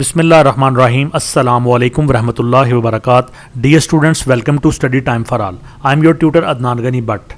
Bismillahirrahmanirrahim. Assalamu alaikum warahmatullahi wabarakatuh. Dear students, welcome to Study Time for All. I am your tutor Adnan Ghani Bhatt.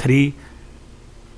3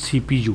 CPU।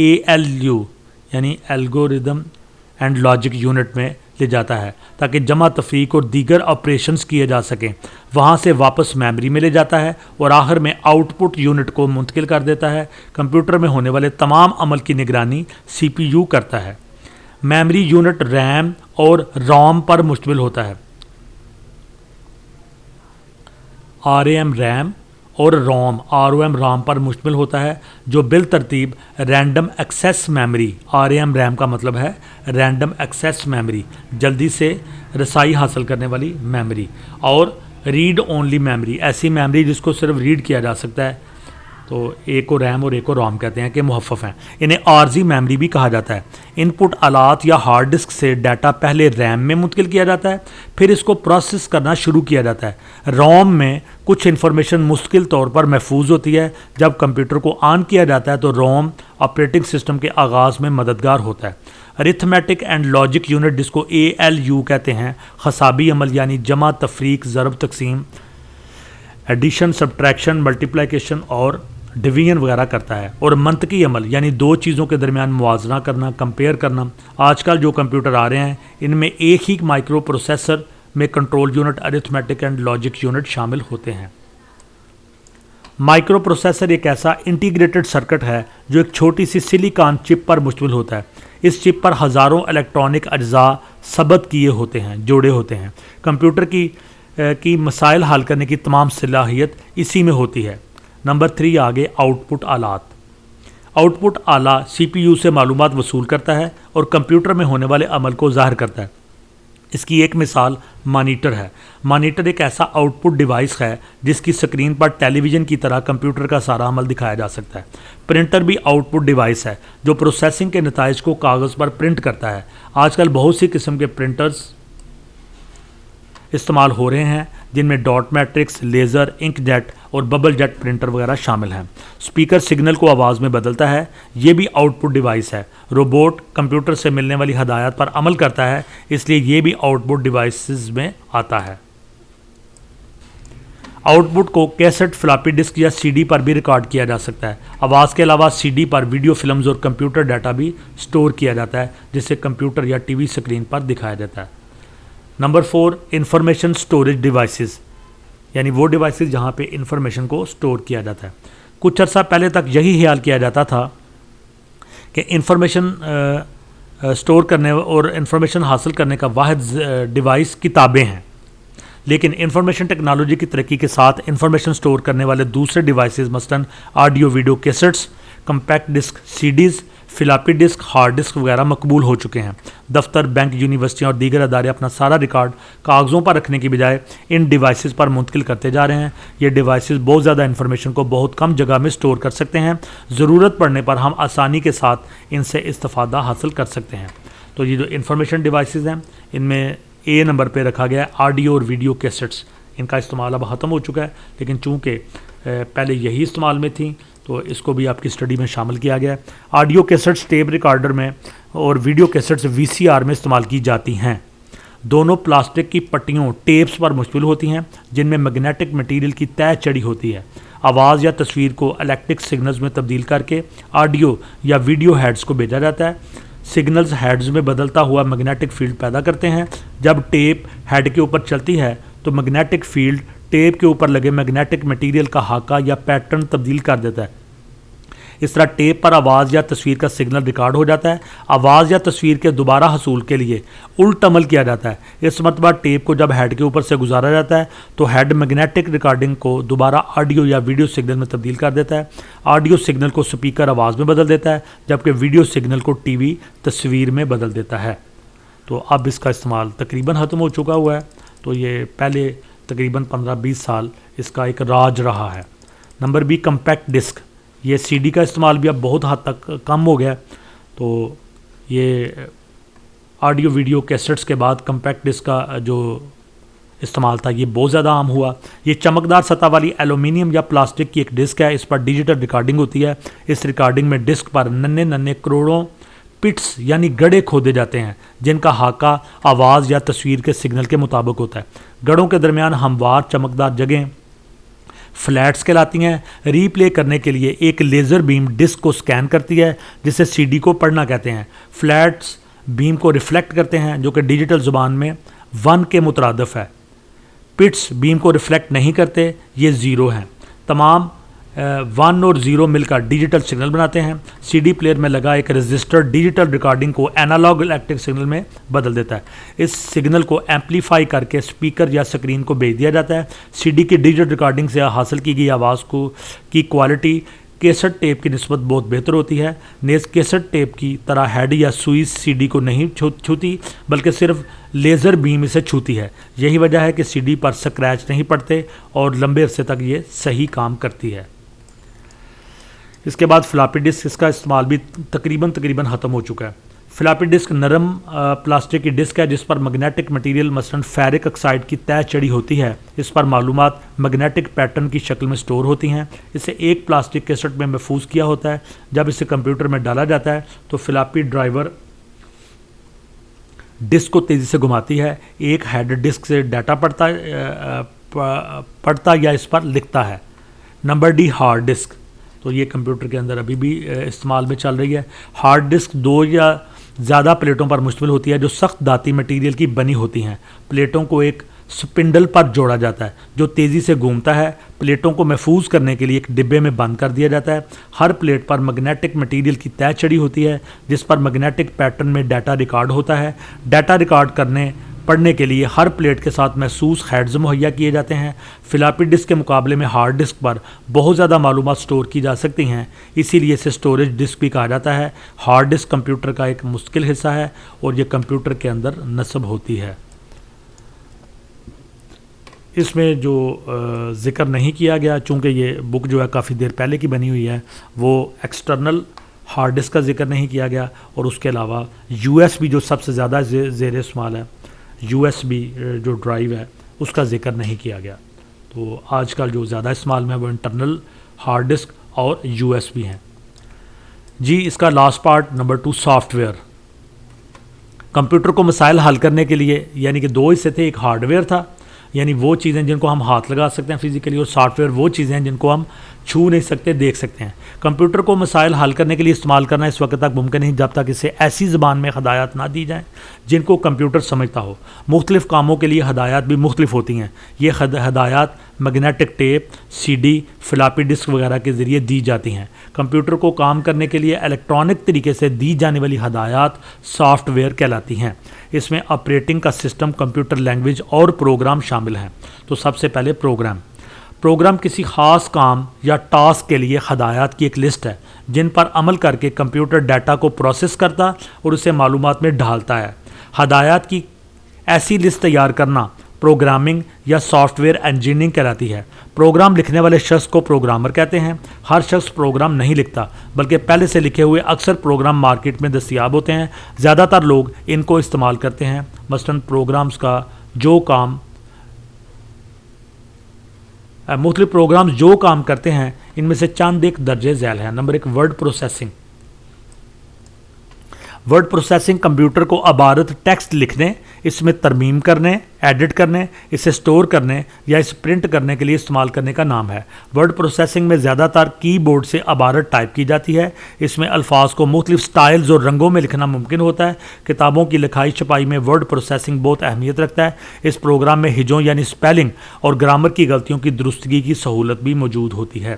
ALU یعنی algorithm and logic unit میں لے جاتا ہے تاکہ جمع تفریق اور دیگر آپریشنز کیے جا سکیں. وہاں سے واپس میموری میں لے جاتا ہے اور آخر میں آؤٹ پٹ یونٹ کو منتقل کر دیتا ہے. کمپیوٹر میں ہونے والے تمام عمل کی نگرانی سی پی یو کرتا ہے. میموری یونٹ ریم اور روم پر مشتمل ہوتا ہے. آر اے ایم ریم اور ROM R O M ROM پر مشتمل ہوتا ہے جو بالترتیب random access memory. R A M RAM کا مطلب ہے رینڈم ایکسیس میموری، جلدی سے رسائی حاصل کرنے والی میموری، اور ریڈ اونلی میموری، ایسی میموری جس کو صرف ریڈ کیا جا سکتا ہے. تو ایک کو ریم اور ایک کو روم کہتے ہیں کہ محفف ہیں. انہیں عارضی میموری بھی کہا جاتا ہے. ان پٹ آلات یا ہارڈ ڈسک سے ڈیٹا پہلے ریم میں منتقل کیا جاتا ہے، پھر اس کو پروسیس کرنا شروع کیا جاتا ہے. روم میں کچھ انفارمیشن مستقل طور پر محفوظ ہوتی ہے. جب کمپیوٹر کو آن کیا جاتا ہے تو روم آپریٹنگ سسٹم کے آغاز میں مددگار ہوتا ہے. ارتھمیٹک اینڈ لاجک یونٹ جس کو اے ایل یو کہتے ہیں حسابی عمل یعنی جمع تفریق ضرب تقسیم ایڈیشن سبٹریکشن ملٹیپلیکیشن اور ڈویژن وغیرہ کرتا ہے. اور منطقی عمل یعنی دو چیزوں کے درمیان موازنہ کرنا، کمپیئر کرنا. آج کل جو کمپیوٹر آ رہے ہیں ان میں ایک ہی مائکرو پروسیسر میں control unit arithmetic and logic unit شامل ہوتے ہیں. مائکرو پروسیسر ایک ایسا انٹیگریٹڈ سرکٹ ہے جو ایک چھوٹی سی سلیکان چپ پر مشتمل ہوتا ہے. اس چپ پر ہزاروں الیکٹرانک اجزاء ثبت کیے ہوتے ہیں، جوڑے ہوتے ہیں. کمپیوٹر کی مسائل حل کرنے کی تمام صلاحیت اسی میں ہوتی ہے. نمبر 3 آگے آؤٹ پٹ آلات. آؤٹ پٹ آلہ سی پی یو سے معلومات وصول کرتا ہے اور کمپیوٹر میں ہونے والے عمل کو ظاہر کرتا ہے. اس کی ایک مثال مانیٹر ہے. مانیٹر ایک ایسا آؤٹ پٹ ڈیوائس ہے جس کی سکرین پر ٹیلی ویژن کی طرح کمپیوٹر کا سارا عمل دکھایا جا سکتا ہے. پرنٹر بھی آؤٹ پٹ ڈیوائس ہے جو پروسیسنگ کے نتائج کو کاغذ پر پرنٹ کرتا ہے. آج کل بہت سی قسم کے پرنٹرز استعمال ہو رہے ہیں جن میں ڈاٹ میٹرکس، لیزر، انک جیٹ اور ببل جیٹ پرنٹر وغیرہ شامل ہیں. اسپیکر سگنل کو آواز میں بدلتا ہے، یہ بھی آؤٹ پٹ ڈیوائس ہے. روبوٹ کمپیوٹر سے ملنے والی ہدایات پر عمل کرتا ہے، اس لیے یہ بھی آؤٹ پٹ ڈیوائسز میں آتا ہے. آؤٹ پٹ کو کیسٹ، فلاپی ڈسک یا سی ڈی پر بھی ریکارڈ کیا جا سکتا ہے. آواز کے علاوہ سی ڈی پر ویڈیو فلمز اور کمپیوٹر ڈیٹا بھی سٹور کیا جاتا ہے جسے کمپیوٹر یا ٹی وی اسکرین پر دکھایا جاتا ہے. نمبر 4 انفارمیشن سٹوریج ڈیوائسز یعنی وہ ڈیوائسز جہاں پہ انفارمیشن کو سٹور کیا جاتا ہے. کچھ عرصہ پہلے تک یہی خیال کیا جاتا تھا کہ انفارمیشن سٹور کرنے اور انفارمیشن حاصل کرنے کا واحد ڈیوائس کتابیں ہیں. لیکن انفارمیشن ٹیکنالوجی کی ترقی کے ساتھ انفارمیشن سٹور کرنے والے دوسرے ڈیوائسز مثلاً audio video cassettes, compact disc, CDs, floppy disk, hard disk وغیرہ مقبول ہو چکے ہیں. دفتر، بینک، یونیورسٹیاں اور دیگر ادارے اپنا سارا ریکارڈ کاغذوں پر رکھنے کی بجائے ان ڈیوائسز پر منتقل کرتے جا رہے ہیں. یہ ڈیوائسز بہت زیادہ انفارمیشن کو بہت کم جگہ میں سٹور کر سکتے ہیں. ضرورت پڑنے پر ہم آسانی کے ساتھ ان سے استفادہ حاصل کر سکتے ہیں. تو یہ جو انفارمیشن ڈیوائسز ہیں ان میں اے نمبر پہ رکھا گیا ہے آڈیو اور ویڈیو کیسٹس. ان کا استعمال اب ختم ہو چکا ہے لیکن چونکہ پہلے یہی استعمال میں تھیں تو اس کو بھی آپ کی اسٹڈی میں شامل کیا گیا ہے. آڈیو کیسٹس ٹیپ ریکارڈر میں اور ویڈیو کیسٹس وی سی آر میں استعمال کی جاتی ہیں. دونوں پلاسٹک کی پٹیوں ٹیپس پر مشتمل ہوتی ہیں جن میں میگنیٹک مٹیریل کی تہ چڑھی ہوتی ہے. آواز یا تصویر کو الیکٹرک سگنلز میں تبدیل کر کے آڈیو یا ویڈیو ہیڈز کو بھیجا جاتا ہے. سگنلز ہیڈز میں بدلتا ہوا میگنیٹک فیلڈ پیدا کرتے ہیں. جب ٹیپ ہیڈ کے اوپر چلتی ہے تو میگنیٹک فیلڈ ٹیپ کے اوپر لگے میگنیٹک مٹیریل کا خاکہ یا پیٹرن تبدیل کر دیتا ہے. اس طرح ٹیپ پر آواز یا تصویر کا سگنل ریکارڈ ہو جاتا ہے. آواز یا تصویر کے دوبارہ حصول کے لیے الٹ عمل کیا جاتا ہے. اس مرتبہ ٹیپ کو جب ہیڈ کے اوپر سے گزارا جاتا ہے تو ہیڈ میگنیٹک ریکارڈنگ کو دوبارہ آڈیو یا ویڈیو سگنل میں تبدیل کر دیتا ہے. آڈیو سگنل کو سپیکر آواز میں بدل دیتا ہے جبکہ ویڈیو سگنل کو ٹی وی تصویر میں بدل دیتا ہے. تو اب اس کا استعمال تقریباً ختم ہو چکا ہوا ہے. تو یہ پہلے تقریباً 15-20 سال اس کا ایک راج رہا ہے. Number B compact disk. یہ سی ڈی کا استعمال بھی اب بہت حد تک کم ہو گیا. تو یہ آڈیو ویڈیو کیسٹس کے بعد کمپیکٹ ڈسک کا جو استعمال تھا یہ بہت زیادہ عام ہوا. یہ چمکدار سطح والی ایلومینیم یا پلاسٹک کی ایک ڈسک ہے. اس پر ڈیجیٹل ریکارڈنگ ہوتی ہے. اس ریکارڈنگ میں ڈسک پر ننھے کروڑوں پٹس یعنی گڑھے کھودے جاتے ہیں جن کا خاکہ آواز یا تصویر کے سگنل کے مطابق ہوتا ہے. گڑھوں کے درمیان ہموار چمکدار جگہیں فلیٹس کہلاتی ہیں. ری پلے کرنے کے لیے ایک لیزر بیم ڈسک کو سکین کرتی ہے جسے سی ڈی کو پڑھنا کہتے ہیں. فلیٹس بیم کو ریفلیکٹ کرتے ہیں جو کہ ڈیجیٹل زبان میں 1 کے مترادف ہے. پٹس بیم کو ریفلیکٹ نہیں کرتے, یہ 0 ہیں. تمام 1 اور 0 مل کر ڈیجیٹل سگنل بناتے ہیں. سی ڈی پلیئر میں لگا ایک رجسٹر ڈیجیٹل ریکارڈنگ کو انالوگ الیکٹرک سگنل میں بدل دیتا ہے. اس سگنل کو ایمپلیفائی کر کے اسپیکر یا اسکرین کو بھیج دیا جاتا ہے. سی ڈی کی ڈیجیٹل ریکارڈنگ سے حاصل کی گئی آواز کی کوالٹی کیسٹ ٹیپ کی نسبت بہت بہتر ہوتی ہے. نیز کیسٹ ٹیپ کی طرح ہیڈ یا سوئی سی ڈی کو نہیں چھوتی بلکہ صرف لیزر بیم اسے چھوتی ہے. یہی وجہ ہے کہ سی ڈی پر سکریچ نہیں پڑتے اور لمبے عرصے تک یہ صحیح کام کرتی ہے. اس کے بعد فلاپی ڈسک, اس کا استعمال بھی تقریباً ختم ہو چکا ہے. فلاپی ڈسک نرم پلاسٹک کی ڈسک ہے جس پر میگنیٹک مٹیریل مثلا فیرک آکسائڈ کی تہ چڑھی ہوتی ہے. اس پر معلومات میگنیٹک پیٹرن کی شکل میں سٹور ہوتی ہیں. اسے ایک پلاسٹک کیسٹ میں محفوظ کیا ہوتا ہے. جب اسے کمپیوٹر میں ڈالا جاتا ہے تو فلاپی ڈرائیور ڈسک کو تیزی سے گھماتی ہے. ایک ہیڈ ڈسک سے ڈیٹا پڑھتا یا اس پر لکھتا ہے. Number D, hard disk. تو یہ کمپیوٹر کے اندر ابھی بھی استعمال میں چل رہی ہے. ہارڈ ڈسک 2 یا زیادہ پلیٹوں پر مشتمل ہوتی ہے جو سخت دھاتی مٹیریل کی بنی ہوتی ہیں. پلیٹوں کو ایک سپنڈل پر جوڑا جاتا ہے جو تیزی سے گھومتا ہے. پلیٹوں کو محفوظ کرنے کے لیے ایک ڈبے میں بند کر دیا جاتا ہے. ہر پلیٹ پر میگنیٹک مٹیریل کی تہ چڑھی ہوتی ہے جس پر میگنیٹک پیٹرن میں ڈیٹا ریکارڈ ہوتا ہے. ڈیٹا ریکارڈ پڑھنے کے لیے ہر پلیٹ کے ساتھ محسوس ہیڈز مہیا کیے جاتے ہیں. فلاپی ڈسک کے مقابلے میں ہارڈ ڈسک پر بہت زیادہ معلومات سٹور کی جا سکتی ہیں, اسی لیے اسے سٹوریج ڈسک بھی کہا جاتا ہے. ہارڈ ڈسک کمپیوٹر کا ایک مستقل حصہ ہے اور یہ کمپیوٹر کے اندر نصب ہوتی ہے. اس میں جو ذکر نہیں کیا گیا چونکہ یہ بک جو ہے کافی دیر پہلے کی بنی ہوئی ہے, وہ ایکسٹرنل ہارڈ ڈسک کا ذکر نہیں کیا گیا, اور اس کے علاوہ یو ایس بی جو سب سے زیادہ زیر استعمال ہے, یو ایس بی جو ڈرائیو ہے اس کا ذکر نہیں کیا گیا. تو آج کل جو زیادہ استعمال میں وہ انٹرنل ہارڈ ڈسک اور یو ایس بی ہیں. جی اس کا last part number 2, soft where. Computer کو مسائل حل کرنے کے لیے یعنی کہ 2 حصے تھے. ایک ہارڈ ویئر تھا یعنی وہ چیزیں جن کو ہم ہاتھ لگا سکتے ہیں فزیکلی, اور سافٹ ویئر وہ چیزیں ہیں جن کو ہم چھو نہیں سکتے, دیکھ سکتے ہیں. کمپیوٹر کو مسائل حل کرنے کے لیے استعمال کرنا اس وقت تک ممکن نہیں جب تک اسے ایسی زبان میں ہدایات نہ دی جائیں جن کو کمپیوٹر سمجھتا ہو. مختلف کاموں کے لیے ہدایات بھی مختلف ہوتی ہیں. یہ ہدایات magnetic tape, C D, floppy disk وغیرہ کے ذریعے دی جاتی ہیں. کمپیوٹر کو کام کرنے کے لیے الیکٹرانک طریقے سے دی جانے والی ہدایات سافٹ ویئر کہلاتی ہیں. اس میں آپریٹنگ کا سسٹم, کمپیوٹر لینگویج اور پروگرام شامل ہیں. تو سب سے پہلے پروگرام کسی خاص کام یا ٹاسک کے لیے ہدایات کی ایک لسٹ ہے جن پر عمل کر کے کمپیوٹر ڈیٹا کو پروسیس کرتا اور اسے معلومات میں ڈھالتا ہے. ہدایات کی ایسی لسٹ تیار کرنا پروگرامنگ یا سافٹ ویئر انجینئرنگ کہلاتی ہے. پروگرام لکھنے والے شخص کو پروگرامر کہتے ہیں. ہر شخص پروگرام نہیں لکھتا بلکہ پہلے سے لکھے ہوئے اکثر پروگرام مارکیٹ میں دستیاب ہوتے ہیں. زیادہ تر لوگ ان کو استعمال کرتے ہیں. مثلاً پروگرامز کا جو کام مختلف پروگرامز جو کام کرتے ہیں ان میں سے چند ایک درجے ذیل ہیں. Number 1, word processing. Word processing computer کو عبارت ٹیکسٹ لکھنے, اس میں ترمیم کرنے, ایڈٹ کرنے, اسے سٹور کرنے یا اسے پرنٹ کرنے کے لیے استعمال کرنے کا نام ہے. ورڈ پروسیسنگ میں زیادہ تر کی بورڈ سے عبارت ٹائپ کی جاتی ہے. اس میں الفاظ کو مختلف سٹائلز اور رنگوں میں لکھنا ممکن ہوتا ہے. کتابوں کی لکھائی چھپائی میں ورڈ پروسیسنگ بہت اہمیت رکھتا ہے. اس پروگرام میں ہجوں یعنی سپیلنگ اور گرامر کی غلطیوں کی درستگی کی سہولت بھی موجود ہوتی ہے.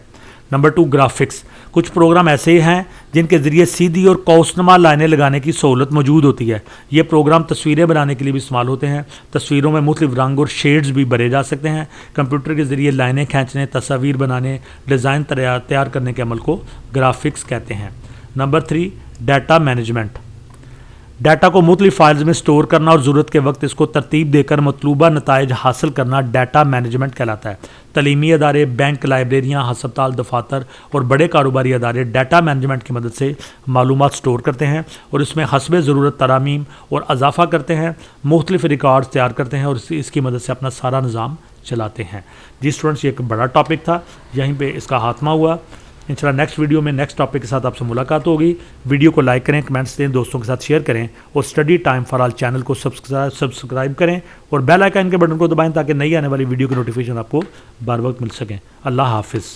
Number 2, graphics. کچھ پروگرام ایسے ہیں جن کے ذریعے سیدھی اور قوسنما لائنیں لگانے کی سہولت موجود ہوتی ہے. یہ پروگرام تصویریں بنانے کے لیے بھی استعمال ہوتے ہیں. تصویروں میں مختلف رنگ اور شیڈز بھی بھرے جا سکتے ہیں. کمپیوٹر کے ذریعے لائنیں کھینچنے, تصاویر بنانے, ڈیزائن تیار کرنے کے عمل کو گرافکس کہتے ہیں. Number 3, data management. ڈیٹا کو مختلف فائلز میں سٹور کرنا اور ضرورت کے وقت اس کو ترتیب دے کر مطلوبہ نتائج حاصل کرنا ڈیٹا مینجمنٹ کہلاتا ہے. تعلیمی ادارے, بینک, لائبریریاں, ہسپتال, دفاتر اور بڑے کاروباری ادارے ڈیٹا مینجمنٹ کی مدد سے معلومات سٹور کرتے ہیں اور اس میں حسب ضرورت ترامیم اور اضافہ کرتے ہیں. مختلف ریکارڈز تیار کرتے ہیں اور اس کی مدد سے اپنا سارا نظام چلاتے ہیں. جی اسٹوڈنٹس, یہ ایک بڑا ٹاپک تھا, یہیں پہ اس کا خاتمہ ہوا. انشاءاللہ نیکسٹ ویڈیو میں نیکسٹ ٹاپک کے ساتھ آپ سے ملاقات ہوگی. ویڈیو کو لائک کریں, کمنٹس دیں, دوستوں کے ساتھ شیئر کریں اور study time for all channel کو سبسکرائب کریں اور بیل آئیکن کے بٹن کو دبائیں تاکہ نئی آنے والی ویڈیو کی نوٹیفیکیشن آپ کو بر وقت مل سکیں. اللہ حافظ.